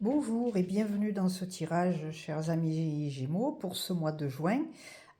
Bonjour et bienvenue dans ce tirage, chers amis Gémeaux, pour ce mois de juin.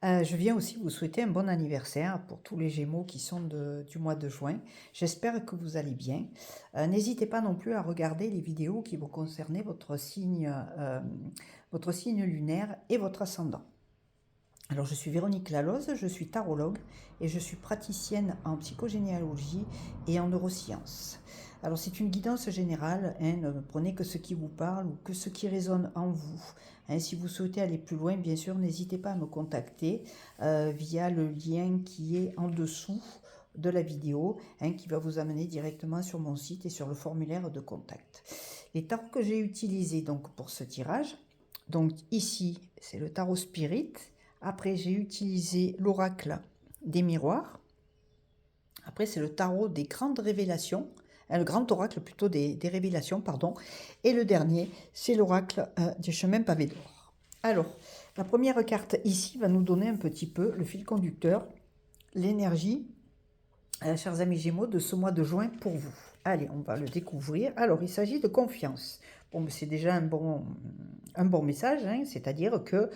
Je viens aussi vous souhaiter un bon anniversaire pour tous les Gémeaux qui sont du mois de juin. J'espère que vous allez bien. N'hésitez pas non plus à regarder les vidéos qui vont concerner votre signe lunaire et votre ascendant. Alors, je suis Véronique Laloze, je suis tarologue et je suis praticienne en psychogénéalogie et en neurosciences. Alors, c'est une guidance générale, ne prenez que ce qui vous parle ou que ce qui résonne en vous. Si vous souhaitez aller plus loin, bien sûr, n'hésitez pas à me contacter via le lien qui est en dessous de la vidéo, qui va vous amener directement sur mon site et sur le formulaire de contact. Les tarots que j'ai utilisés donc pour ce tirage, donc ici, c'est le tarot Spirit. Après, j'ai utilisé l'oracle des miroirs. Après, c'est le tarot des grandes révélations, le grand oracle plutôt des révélations, pardon. Et le dernier, c'est l'oracle des chemins pavés d'or. Alors, la première carte ici va nous donner un petit peu le fil conducteur, l'énergie, chers amis Gémeaux, de ce mois de juin pour vous. Allez, on va le découvrir. Alors, il s'agit de confiance. Bon, c'est déjà un bon message, c'est-à-dire que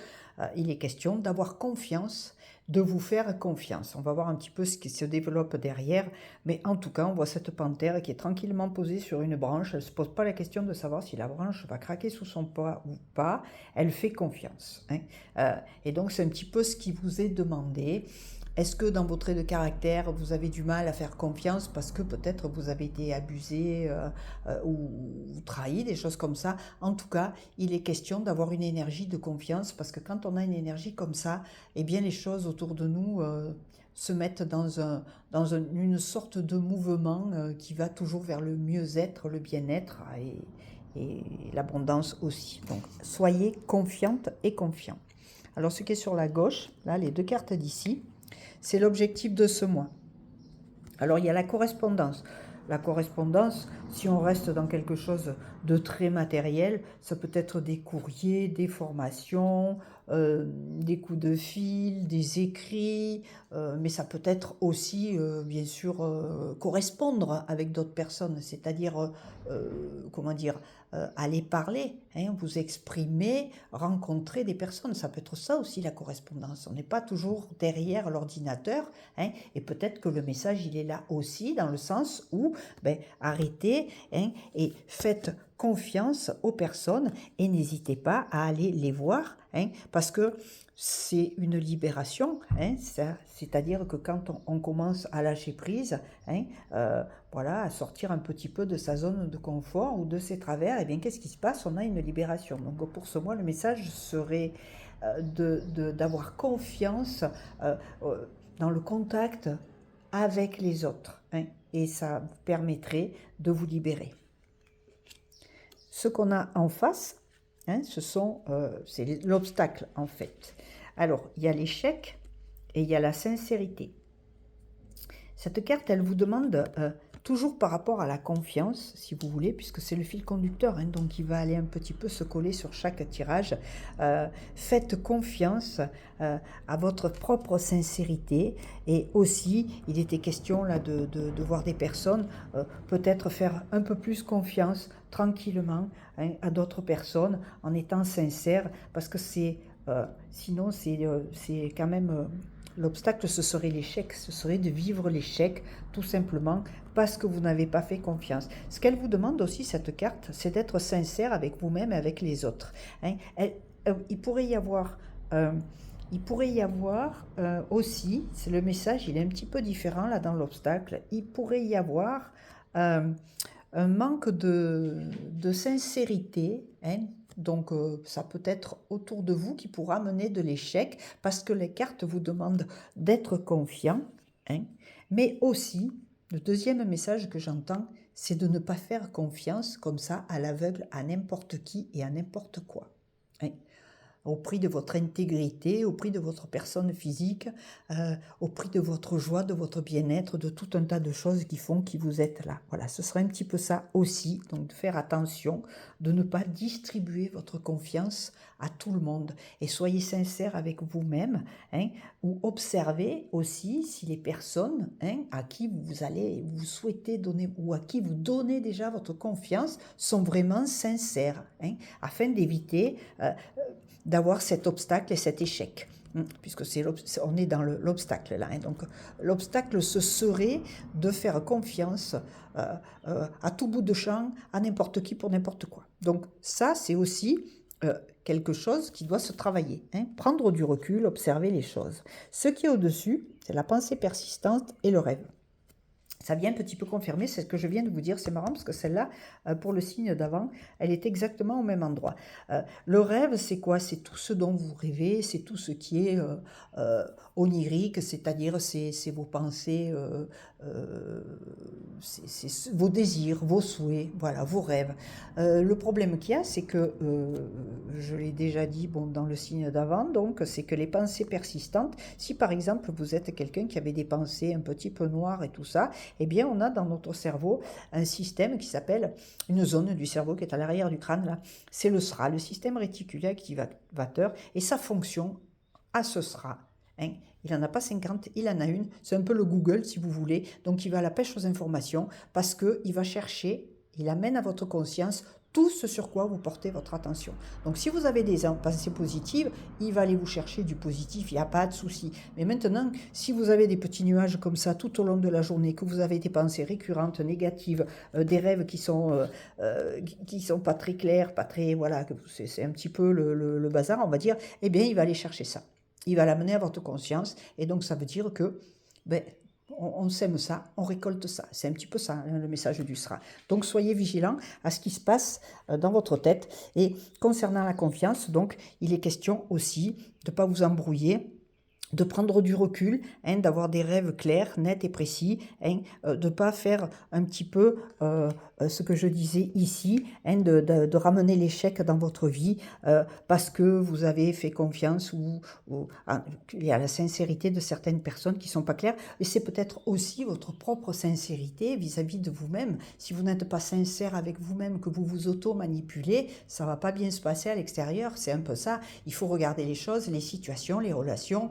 il est question d'avoir confiance, de vous faire confiance. On va voir un petit peu ce qui se développe derrière, mais en tout cas, on voit cette panthère qui est tranquillement posée sur une branche. Elle ne se pose pas la question de savoir si la branche va craquer sous son poids ou pas. Elle fait confiance. Et donc, c'est un petit peu ce qui vous est demandé. Est-ce que dans vos traits de caractère, vous avez du mal à faire confiance parce que peut-être vous avez été abusé ou trahi, des choses comme ça? En tout cas, il est question d'avoir une énergie de confiance parce que quand on a une énergie comme ça, eh bien les choses autour de nous se mettent dans une sorte de mouvement qui va toujours vers le mieux-être, le bien-être et l'abondance aussi. Donc, soyez confiante et confiant. Alors, ce qui est sur la gauche, là, les deux cartes d'ici, c'est l'objectif de ce mois. Alors, il y a la correspondance. La correspondance, si on reste dans quelque chose de très matériel, ça peut être des courriers, des formations, des coups de fil, des écrits, mais ça peut être aussi, bien sûr, correspondre avec d'autres personnes, c'est-à-dire, comment dire, aller parler, vous exprimer, rencontrer des personnes. Ça peut être ça aussi la correspondance. On n'est pas toujours derrière l'ordinateur, et peut-être que le message, il est là aussi, dans le sens où, arrêtez et faites confiance aux personnes et n'hésitez pas à aller les voir, parce que c'est une libération, c'est-à-dire que quand on commence à lâcher prise, voilà, à sortir un petit peu de sa zone de confort ou de ses travers, et bien qu'est-ce qui se passe? On a une libération. Donc pour ce mois, le message serait d'avoir confiance dans le contact avec les autres, et ça vous permettrait de vous libérer. Ce qu'on a en face, c'est l'obstacle en fait. Alors, il y a l'échec et il y a la sincérité. Cette carte, elle vous demande, toujours par rapport à la confiance, si vous voulez, puisque c'est le fil conducteur, donc il va aller un petit peu se coller sur chaque tirage. Faites confiance à votre propre sincérité. Et aussi, il était question là de voir des personnes, peut-être faire un peu plus confiance tranquillement à d'autres personnes en étant sincère, parce que sinon c'est quand même... L'obstacle, ce serait l'échec, ce serait de vivre l'échec, tout simplement parce que vous n'avez pas fait confiance. Ce qu'elle vous demande aussi, cette carte, c'est d'être sincère avec vous-même et avec les autres. Il pourrait y avoir aussi, c'est le message, il est un petit peu différent là dans l'obstacle, il pourrait y avoir un manque de sincérité, donc ça peut être autour de vous qui pourra mener de l'échec parce que les cartes vous demandent d'être confiant, mais aussi, le deuxième message que j'entends, c'est de ne pas faire confiance comme ça à l'aveugle à n'importe qui et à n'importe quoi. au prix de votre intégrité, au prix de votre personne physique, au prix de votre joie, de votre bien-être, de tout un tas de choses qui font que vous êtes là. Voilà, ce serait un petit peu ça aussi, donc de faire attention, de ne pas distribuer votre confiance à tout le monde. Et soyez sincère avec vous-même, hein, ou observez aussi si les personnes, hein, à qui vous souhaitez donner, ou à qui vous donnez déjà votre confiance, sont vraiment sincères, hein, afin d'éviter d'avoir cet obstacle et cet échec. Puisque on est dans l'obstacle là. Hein. Donc l'obstacle, ce serait de faire confiance à tout bout de champ, à n'importe qui pour n'importe quoi. Donc ça, c'est aussi quelque chose qui doit se travailler. Hein. Prendre du recul, observer les choses. Ce qui est au-dessus, c'est la pensée persistante et le rêve. Ça vient un petit peu confirmer, c'est ce que je viens de vous dire, c'est marrant parce que celle-là, pour le signe d'avant, elle est exactement au même endroit. Le rêve, c'est quoi? C'est tout ce dont vous rêvez, c'est tout ce qui est onirique, c'est-à-dire c'est vos pensées, c'est vos désirs, vos souhaits, voilà, vos rêves. Le problème qu'il y a, c'est que, je l'ai déjà dit bon, dans le signe d'avant, donc c'est que les pensées persistantes, si par exemple vous êtes quelqu'un qui avait des pensées un petit peu noires et tout ça, eh bien, on a dans notre cerveau un système qui s'appelle, une zone du cerveau qui est à l'arrière du crâne, là. C'est le SRA, le système réticulé activateur, et sa fonction à ce SRA, hein, il n'en a pas 50, il en a une, c'est un peu le Google si vous voulez, donc il va à la pêche aux informations, parce qu'il va chercher, il amène à votre conscience tout ce sur quoi vous portez votre attention. Donc si vous avez des pensées positives, il va aller vous chercher du positif, il n'y a pas de souci. Mais maintenant, si vous avez des petits nuages comme ça tout au long de la journée, que vous avez des pensées récurrentes, négatives, des rêves qui sont pas très clairs, pas très, voilà, c'est un petit peu le bazar, on va dire, eh bien il va aller chercher ça. Il va l'amener à votre conscience, et donc ça veut dire que, ben, on sème ça, on récolte ça. C'est un petit peu ça, hein, le message du SRA. Donc, soyez vigilants à ce qui se passe dans votre tête. Et concernant la confiance, donc, il est question aussi de ne pas vous embrouiller, de prendre du recul, hein, d'avoir des rêves clairs, nets et précis, hein, de ne pas faire un petit peu ce que je disais ici, hein, de ramener l'échec dans votre vie parce que vous avez fait confiance ou il y a la sincérité de certaines personnes qui ne sont pas claires, et c'est peut-être aussi votre propre sincérité vis-à-vis de vous-même. Si vous n'êtes pas sincère avec vous-même, que vous vous auto-manipulez, ça ne va pas bien se passer à l'extérieur, c'est un peu ça. Il faut regarder les choses, les situations, les relations,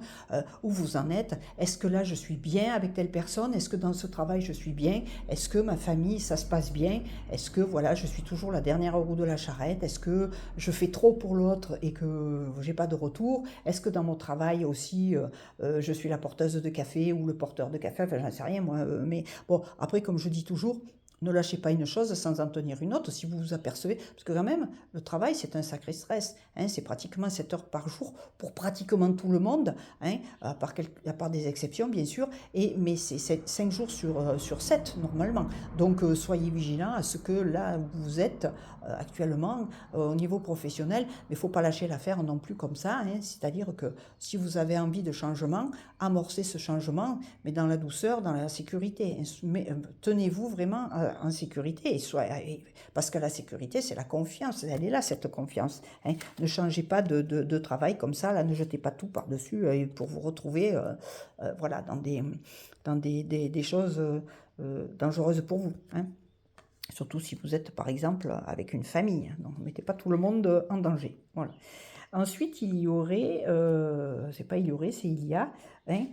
où vous en êtes. Est-ce que là je suis bien avec telle personne? Est-ce que dans ce travail je suis bien? Est-ce que ma famille ça se passe bien? Est-ce que voilà je suis toujours la dernière roue de la charrette? Est-ce que je fais trop pour l'autre et que j'ai pas de retour? Est-ce que dans mon travail aussi je suis la porteuse de café ou le porteur de café? Enfin j'en sais rien moi, mais bon après comme je dis toujours, ne lâchez pas une chose sans en tenir une autre si vous vous apercevez, parce que quand même, le travail, c'est un sacré stress. Hein, c'est pratiquement 7 heures par jour pour pratiquement tout le monde, hein, à part des exceptions, bien sûr, mais c'est 5 jours sur 7, normalement. Donc, soyez vigilants à ce que là où vous êtes actuellement, au niveau professionnel, mais il ne faut pas lâcher l'affaire non plus comme ça. Hein, c'est-à-dire que si vous avez envie de changement, amorcez ce changement, mais dans la douceur, dans la sécurité. Mais, tenez-vous vraiment en sécurité, parce que la sécurité, c'est la confiance, elle est là, cette confiance. Hein. Ne changez pas de travail comme ça, là, ne jetez pas tout par-dessus pour vous retrouver voilà, dans des choses dangereuses pour vous. Hein. Surtout si vous êtes, par exemple, avec une famille. Donc, ne mettez pas tout le monde en danger. Voilà. Ensuite, il y aurait, c'est pas il y aurait, c'est il y a, hein,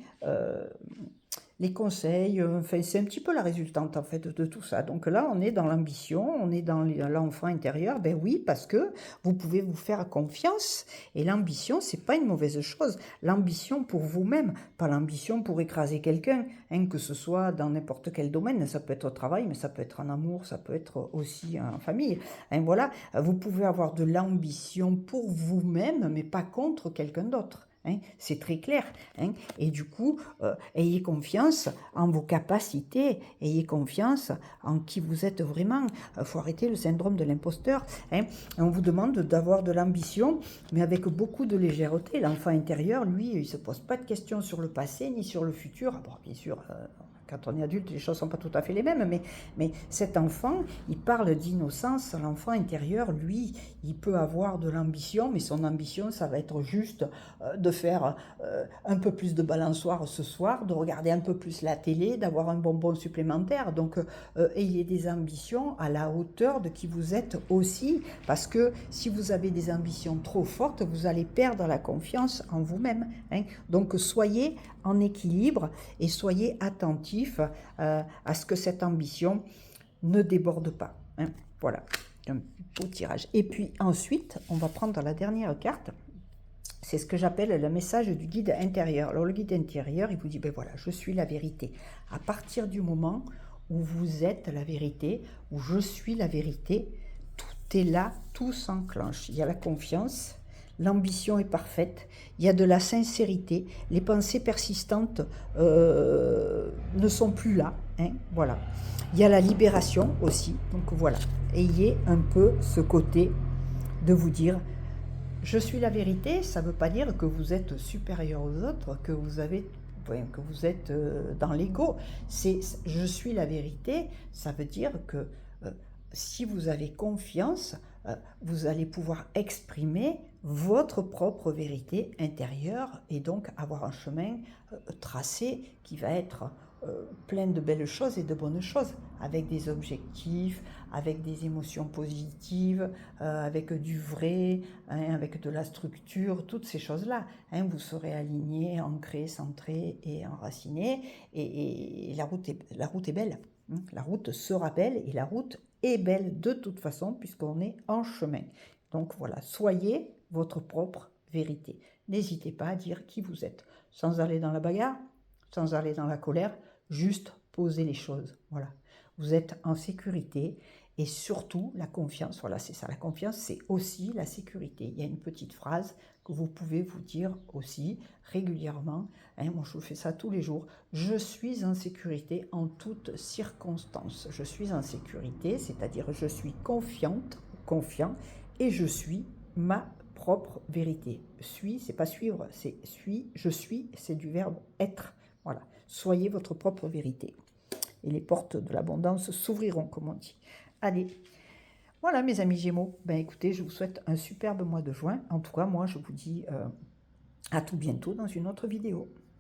les conseils, enfin, c'est un petit peu la résultante en fait de tout ça. Donc là, on est dans l'ambition, on est dans l'enfant intérieur. Ben oui, parce que vous pouvez vous faire confiance. Et l'ambition, c'est pas une mauvaise chose. L'ambition pour vous-même, pas l'ambition pour écraser quelqu'un, hein, que ce soit dans n'importe quel domaine. Ça peut être au travail, mais ça peut être en amour, ça peut être aussi en famille. Hein, voilà, vous pouvez avoir de l'ambition pour vous-même, mais pas contre quelqu'un d'autre. Hein, c'est très clair. Hein, et du coup, ayez confiance en vos capacités, ayez confiance en qui vous êtes vraiment. Il faut arrêter le syndrome de l'imposteur. Hein. On vous demande d'avoir de l'ambition, mais avec beaucoup de légèreté. L'enfant intérieur, lui, il ne se pose pas de questions sur le passé ni sur le futur. Bon, bien sûr, quand on est adulte, les choses ne sont pas tout à fait les mêmes, mais cet enfant, il parle d'innocence. L'enfant intérieur, lui, il peut avoir de l'ambition, mais son ambition, ça va être juste de faire un peu plus de balançoire ce soir, de regarder un peu plus la télé, d'avoir un bonbon supplémentaire. Donc, ayez des ambitions à la hauteur de qui vous êtes aussi, parce que si vous avez des ambitions trop fortes, vous allez perdre la confiance en vous-même. Hein. Donc, soyez en équilibre et soyez attentifs à ce que cette ambition ne déborde pas. Hein. Voilà, un beau tirage. Et puis ensuite, on va prendre la dernière carte. C'est ce que j'appelle le message du guide intérieur. Alors le guide intérieur, il vous dit, ben voilà, je suis la vérité. À partir du moment où vous êtes la vérité, où je suis la vérité, tout est là, tout s'enclenche. Il y a la confiance, l'ambition est parfaite, il y a de la sincérité, les pensées persistantes ne sont plus là, hein, voilà. Il y a la libération aussi, donc voilà. Ayez un peu ce côté de vous dire, je suis la vérité, ça ne veut pas dire que vous êtes supérieur aux autres, que vous êtes dans l'ego. C'est je suis la vérité, ça veut dire que si vous avez confiance, vous allez pouvoir exprimer votre propre vérité intérieure et donc avoir un chemin tracé qui va être plein de belles choses et de bonnes choses, avec des objectifs, avec des émotions positives, avec du vrai, hein, avec de la structure, toutes ces choses-là. Hein, vous serez aligné, ancré, centré et enraciné, et la route est belle. Hein, la route sera belle et la route est belle de toute façon puisqu'on est en chemin. Donc voilà, soyez votre propre vérité. N'hésitez pas à dire qui vous êtes, sans aller dans la bagarre, sans aller dans la colère, juste poser les choses. Voilà, vous êtes en sécurité et surtout la confiance. Voilà, c'est ça. La confiance, c'est aussi la sécurité. Il y a une petite phrase que vous pouvez vous dire aussi régulièrement. Hein, moi, je fais ça tous les jours. Je suis en sécurité en toutes circonstances. Je suis en sécurité, c'est-à-dire je suis confiante, confiant, et je suis ma propre vérité. Suis, c'est pas suivre, c'est suis, je suis, c'est du verbe être. Voilà, soyez votre propre vérité. Et les portes de l'abondance s'ouvriront, comme on dit. Allez, voilà mes amis Gémeaux. Ben écoutez, je vous souhaite un superbe mois de juin. En tout cas, moi, je vous dis à tout bientôt dans une autre vidéo.